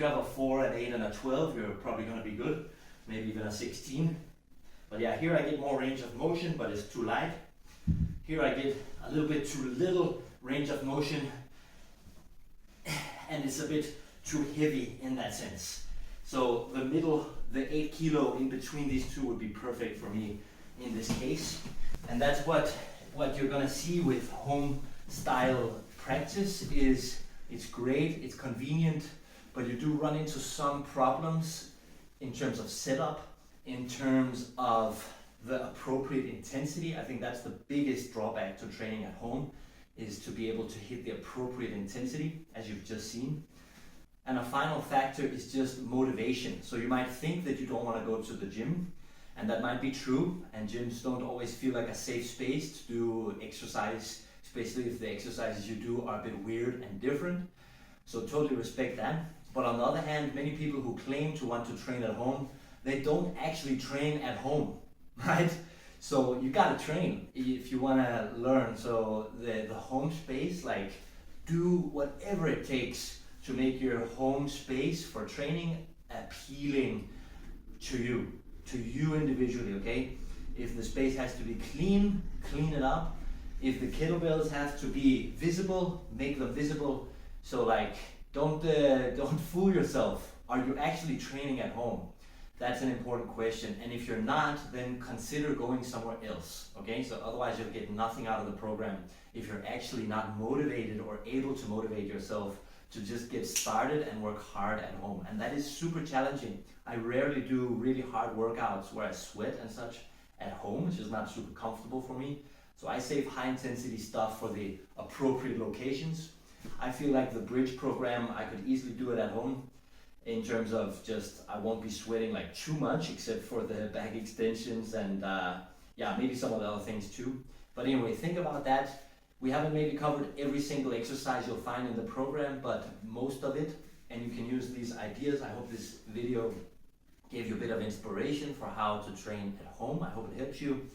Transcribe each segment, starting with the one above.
you have a 4, an 8, and a 12, you're probably going to be good. Maybe even a 16. But yeah, here I get more range of motion, but it's too light. Here I get a little bit too little range of motion, and it's a bit too heavy in that sense. So the middle, the 8 kilo in between these two would be perfect for me in this case. And that's what you're gonna see with home style practice is it's great, it's convenient, but you do run into some problems in terms of setup, in terms of the appropriate intensity. I think that's the biggest drawback to training at home, is to be able to hit the appropriate intensity, as you've just seen. And a final factor is just motivation. So you might think that you don't want to go to the gym, and that might be true, and gyms don't always feel like a safe space to do exercise, especially if the exercises you do are a bit weird and different. So totally respect that. But on the other hand, many people who claim to want to train at home, they don't actually train at home, right? So you gotta train if you wanna learn. So the home space, like, do whatever it takes to make your home space for training appealing to you individually, okay? If the space has to be clean, clean it up. If the kettlebells have to be visible, make them visible. So like, don't fool yourself. Are you actually training at home? That's an important question. And if you're not, then consider going somewhere else, okay? So otherwise you'll get nothing out of the program if you're actually not motivated or able to motivate yourself to just get started and work hard at home. And that is super challenging. I rarely do really hard workouts where I sweat and such at home. It's just not super comfortable for me. So I save high intensity stuff for the appropriate locations. I feel like the bridge program, I could easily do it at home in terms of just, I won't be sweating like too much except for the back extensions and yeah, maybe some of the other things too. But anyway, think about that. We haven't maybe covered every single exercise you'll find in the program, but most of it, and you can use these ideas. I hope this video gave you a bit of inspiration for how to train at home. I hope it helps you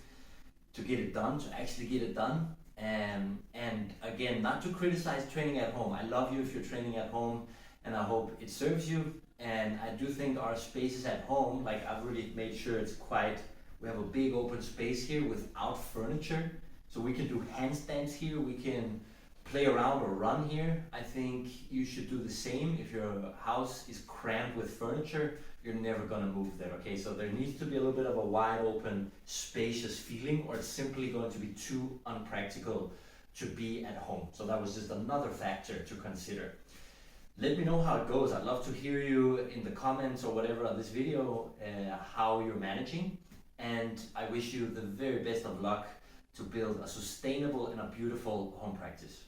to get it done, to actually get it done. And again, not to criticize training at home. I love you if you're training at home, and I hope it serves you. And I do think our spaces at home, like I've really made sure it's quite, we have a big open space here without furniture. So we can do handstands here, we can play around or run here. I think you should do the same. If your house is crammed with furniture, you're never gonna move there, okay? So there needs to be a little bit of a wide open, spacious feeling, or it's simply going to be too unpractical to be at home. So that was just another factor to consider. Let me know how it goes. I'd love to hear you in the comments or whatever of this video, how you're managing. And I wish you the very best of luck to build a sustainable and a beautiful home practice.